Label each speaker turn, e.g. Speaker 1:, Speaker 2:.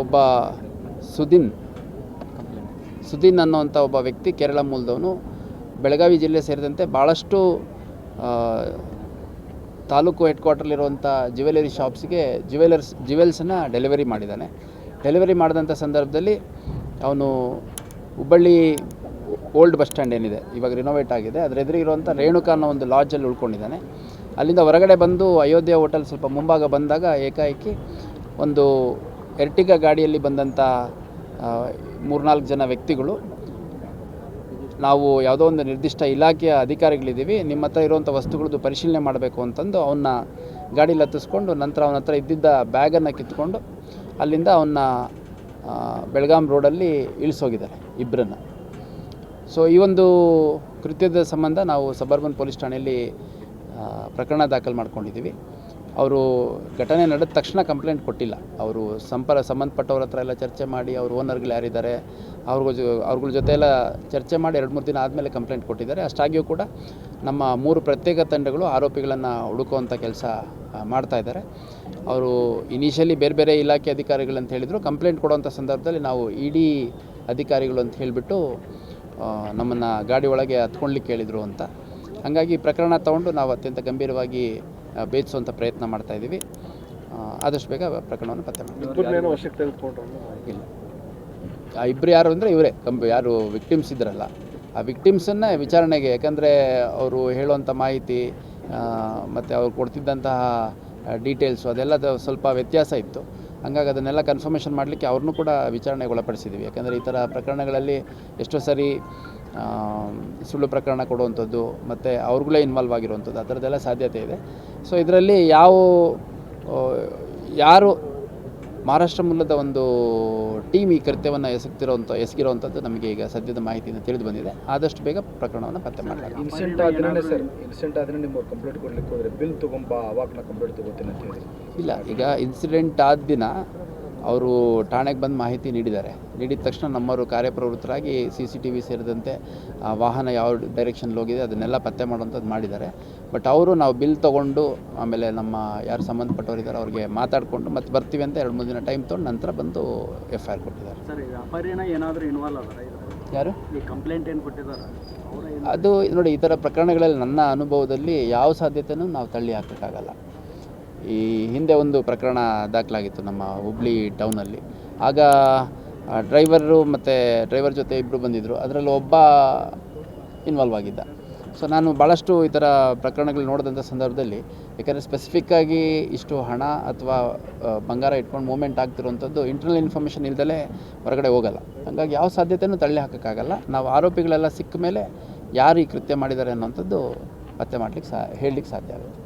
Speaker 1: ಒಬ್ಬ ಸುದೀನ್ ಅನ್ನೋವಂಥ ಒಬ್ಬ ವ್ಯಕ್ತಿ ಕೇರಳ ಮೂಲದವನು ಬೆಳಗಾವಿ ಜಿಲ್ಲೆ ಸೇರಿದಂತೆ ಭಾಳಷ್ಟು ತಾಲೂಕು ಹೆಡ್ ಕ್ವಾರ್ಟರ್ಲಿರುವಂಥ ಜ್ಯುವೆಲರಿ ಶಾಪ್ಸ್ಗೆ ಜ್ಯುವೆಲ್ಸನ್ನು ಡೆಲಿವರಿ ಮಾಡಿದ್ದಾನೆ. ಡೆಲಿವರಿ ಮಾಡಿದಂಥ ಸಂದರ್ಭದಲ್ಲಿ ಅವನು ಹುಬ್ಬಳ್ಳಿ ಓಲ್ಡ್ ಬಸ್ ಸ್ಟ್ಯಾಂಡ್ ಏನಿದೆ, ಇವಾಗ ರಿನೋವೇಟ್ ಆಗಿದೆ, ಅದರ ಎದುರಿಗಿರುವಂಥ ರೇಣುಕಾ ಅನ್ನೋ ಒಂದು ಲಾಡ್ಜಲ್ಲಿ ಉಳ್ಕೊಂಡಿದ್ದಾನೆ. ಅಲ್ಲಿಂದ ಹೊರಗಡೆ ಬಂದು ಅಯೋಧ್ಯೆ ಹೋಟೆಲ್ ಸ್ವಲ್ಪ ಮುಂಭಾಗ ಬಂದಾಗ ಏಕಾಏಕಿ ಒಂದು ಎರ್ಟಿಗಾ ಗಾಡಿಯಲ್ಲಿ ಬಂದಂಥ 3-4 ಜನ ವ್ಯಕ್ತಿಗಳು, ನಾವು ಯಾವುದೋ ಒಂದು ನಿರ್ದಿಷ್ಟ ಇಲಾಖೆಯ ಅಧಿಕಾರಿಗಳಿದ್ದೀವಿ, ನಿಮ್ಮ ಹತ್ರ ಇರುವಂಥ ವಸ್ತುಗಳದ್ದು ಪರಿಶೀಲನೆ ಮಾಡಬೇಕು ಅಂತಂದು ಅವನ್ನ ಗಾಡೀಲಿ ಹತ್ತಿಸ್ಕೊಂಡು ನಂತರ ಅವನ ಹತ್ರ ಇದ್ದಿದ್ದ ಬ್ಯಾಗನ್ನು ಕಿತ್ಕೊಂಡು ಅಲ್ಲಿಂದ ಅವನ್ನ ಬೆಳಗಾಂ ರೋಡಲ್ಲಿ ಇಳಿಸೋಗಿದ್ದಾರೆ ಇಬ್ಬರನ್ನು. ಸೊ ಈ ಒಂದು ಕೃತ್ಯದ ಸಂಬಂಧ ನಾವು ಸಬರ್ಬನ್ ಪೊಲೀಸ್ ಠಾಣೆಯಲ್ಲಿ ಪ್ರಕರಣ ದಾಖಲು ಮಾಡ್ಕೊಂಡಿದ್ದೀವಿ. ಅವರು ಘಟನೆ ನಡೆದ ತಕ್ಷಣ ಕಂಪ್ಲೇಂಟ್ ಕೊಟ್ಟಿಲ್ಲ. ಅವರು ಸಂಬಂಧಪಟ್ಟವ್ರ ಹತ್ರ ಎಲ್ಲ ಚರ್ಚೆ ಮಾಡಿ ಅವ್ರ ಓನರ್ಗಳು ಯಾರಿದ್ದಾರೆ ಅವ್ರಗಳ ಜೊತೆ ಎಲ್ಲ ಚರ್ಚೆ ಮಾಡಿ 2-3 ದಿನ ಆದಮೇಲೆ ಕಂಪ್ಲೇಂಟ್ ಕೊಟ್ಟಿದ್ದಾರೆ. ಅಷ್ಟಾಗಿಯೂ ಕೂಡ ನಮ್ಮ 3 ಪ್ರತ್ಯೇಕ ತಂಡಗಳು ಆರೋಪಿಗಳನ್ನು ಹುಡುಕುವಂಥ ಕೆಲಸ ಮಾಡ್ತಾಯಿದ್ದಾರೆ. ಅವರು ಇನಿಷಿಯಲಿ ಬೇರೆ ಇಲಾಖೆ ಅಧಿಕಾರಿಗಳಂತ ಹೇಳಿದರು. ಕಂಪ್ಲೇಂಟ್ ಕೊಡುವಂಥ ಸಂದರ್ಭದಲ್ಲಿ ನಾವು ಇಡಿ ಅಧಿಕಾರಿಗಳು ಅಂತ ಹೇಳಿಬಿಟ್ಟು ನಮ್ಮನ್ನು ಗಾಡಿ ಒಳಗೆ ಹತ್ಕೊಳ್ಲಿಕ್ಕೆ ಹೇಳಿದರು ಅಂತ. ಹಾಗಾಗಿ ಪ್ರಕರಣ ತಗೊಂಡು ನಾವು ಅತ್ಯಂತ ಗಂಭೀರವಾಗಿ ಭೇದಿಸುವಂಥ ಪ್ರಯತ್ನ ಮಾಡ್ತಾಯಿದ್ದೀವಿ. ಆದಷ್ಟು ಬೇಗ ಪ್ರಕರಣವನ್ನು ಪತ್ತೆ ಮಾಡ್ತೀವಿ. ಇಲ್ಲ, ಆ ಇಬ್ಬರು ಯಾರು ಅಂದರೆ ಇವರೇ ಯಾರು ವಿಕ್ಟಿಮ್ಸ್ ಇದ್ರಲ್ಲ, ಆ ವಿಕ್ಟಿಮ್ಸನ್ನು ವಿಚಾರಣೆಗೆ, ಯಾಕಂದರೆ ಅವರು ಹೇಳುವಂಥ ಮಾಹಿತಿ ಮತ್ತು ಅವ್ರು ಕೊಡ್ತಿದ್ದಂತಹ ಡೀಟೇಲ್ಸು ಅದೆಲ್ಲ ಸ್ವಲ್ಪ ವ್ಯತ್ಯಾಸ ಇತ್ತು. ಹಾಗಾಗಿ ಅದನ್ನೆಲ್ಲ ಕನ್ಫರ್ಮೇಷನ್ ಮಾಡಲಿಕ್ಕೆ ಅವ್ರನ್ನೂ ಕೂಡ ವಿಚಾರಣೆಗೆ ಒಳಪಡಿಸಿದ್ದೀವಿ. ಯಾಕಂದರೆ ಈ ಥರ ಪ್ರಕರಣಗಳಲ್ಲಿ ಎಷ್ಟೋ ಸರಿ ಸುಳ್ಳು ಪ್ರಕರಣ ಕೊಡುವಂಥದ್ದು ಮತ್ತು ಅವ್ರುಗಳೇ ಇನ್ವಾಲ್ವ್ ಆಗಿರುವಂಥದ್ದು, ಆ ಥರದ್ದೆಲ್ಲ ಸಾಧ್ಯತೆ ಇದೆ. ಸೊ ಇದರಲ್ಲಿ ಯಾರು ಮಹಾರಾಷ್ಟ್ರ ಮೂಲದ ಒಂದು ಟೀಮ್ ಈ ಕೃತ್ಯವನ್ನು ಎಸಗಿರುವಂಥದ್ದು ನಮಗೆ ಈಗ ಸದ್ಯದ ಮಾಹಿತಿಯಿಂದ ತಿಳಿದು ಬಂದಿದೆ. ಆದಷ್ಟು ಬೇಗ ಪ್ರಕರಣವನ್ನು ಪತ್ತೆ ಮಾಡಲಾಗಿದೆ.
Speaker 2: ಇನ್ಸಿಡೆಂಟ್ ಆದರೆ ನಿಮ್ಮ ಕಂಪ್ಲೇಂಟ್ ಕೊಡಲಿಕ್ಕೆ ಹೋದರೆ ಬಿಲ್ ತೊಗೊಂಬ ಅವಾಗ ಕಂಪ್ಲೇಂಟ್ ತೊಗೋತೀನಿ ಅಂತ ಹೇಳಿ.
Speaker 1: ಇಲ್ಲ, ಈಗ ಇನ್ಸಿಡೆಂಟ್ ಆದ ದಿನ ಅವರು ಠಾಣೆಗೆ ಬಂದು ಮಾಹಿತಿ ನೀಡಿದ ತಕ್ಷಣ ನಮ್ಮವರು ಕಾರ್ಯಪ್ರವೃತ್ತರಾಗಿ CCTV ಸೇರಿದಂತೆ ವಾಹನ ಯಾವ ಡೈರೆಕ್ಷನ್ಲಿ ಹೋಗಿದೆ ಅದನ್ನೆಲ್ಲ ಪತ್ತೆ ಮಾಡುವಂಥದ್ದು ಮಾಡಿದ್ದಾರೆ. ಬಟ್ ಅವರು ನಾವು ಬಿಲ್ ತೊಗೊಂಡು ಆಮೇಲೆ ನಮ್ಮ ಯಾರು ಸಂಬಂಧಪಟ್ಟವರಿದ್ದಾರೆ ಅವ್ರಿಗೆ ಮಾತಾಡಿಕೊಂಡು ಮತ್ತೆ ಬರ್ತೀವಿ ಅಂತ 2-3 ದಿನ ಟೈಮ್ ತೊಗೊಂಡು ನಂತರ ಬಂದು FIR ಕೊಟ್ಟಿದ್ದಾರೆ.
Speaker 3: ಸರ್, ಅಪರ್ಯನ ಏನಾದರೂ ಇನ್ವಾಲ್ವ್ ಆದ್ರೆ
Speaker 1: ಯಾರು
Speaker 3: ಈ ಕಂಪ್ಲೇಂಟ್ ಏನು ಕೊಟ್ಟಿದ್ದಾರೆ
Speaker 1: ಅದು ನೋಡಿ, ಈ ಥರ ಪ್ರಕರಣಗಳಲ್ಲಿ ನನ್ನ ಅನುಭವದಲ್ಲಿ ಯಾವ ಸಾಧ್ಯತೆಯೂ ನಾವು ತಳ್ಳಿ ಹಾಕೋಕ್ಕಾಗಲ್ಲ. ಈ ಹಿಂದೆ ಒಂದು ಪ್ರಕರಣ ದಾಖಲಾಗಿತ್ತು ನಮ್ಮ ಹುಬ್ಳಿ ಟೌನಲ್ಲಿ. ಆಗ ಡ್ರೈವರು ಮತ್ತು ಡ್ರೈವರ್ ಜೊತೆ ಇಬ್ಬರು ಬಂದಿದ್ದರು, ಅದರಲ್ಲಿ ಒಬ್ಬ ಇನ್ವಾಲ್ವ್ ಆಗಿದ್ದ. ಸೊ ನಾನು ಭಾಳಷ್ಟು ಈ ಥರ ಪ್ರಕರಣಗಳು ನೋಡಿದಂಥ ಸಂದರ್ಭದಲ್ಲಿ, ಯಾಕಂದರೆ ಸ್ಪೆಸಿಫಿಕ್ಕಾಗಿ ಇಷ್ಟು ಹಣ ಅಥವಾ ಬಂಗಾರ ಇಟ್ಕೊಂಡು ಮೂವ್ಮೆಂಟ್ ಆಗ್ತಿರುವಂಥದ್ದು ಇಂಟರ್ನಲ್ ಇನ್ಫಾರ್ಮೇಷನ್ ಇಲ್ದಲೇ ಹೊರಗಡೆ ಹೋಗಲ್ಲ. ಹಾಗಾಗಿ ಯಾವ ಸಾಧ್ಯತೆಯೂ ತಳ್ಳಿ ಹಾಕೋಕ್ಕಾಗಲ್ಲ. ನಾವು ಆರೋಪಿಗಳೆಲ್ಲ ಸಿಕ್ಕ ಮೇಲೆ ಯಾರು ಈ ಕೃತ್ಯ ಮಾಡಿದ್ದಾರೆ ಅನ್ನೋಂಥದ್ದು ಪತ್ತೆ ಮಾಡಲಿಕ್ಕೆ ಹೇಳಲಿಕ್ಕೆ ಸಾಧ್ಯ ಆಗುತ್ತೆ.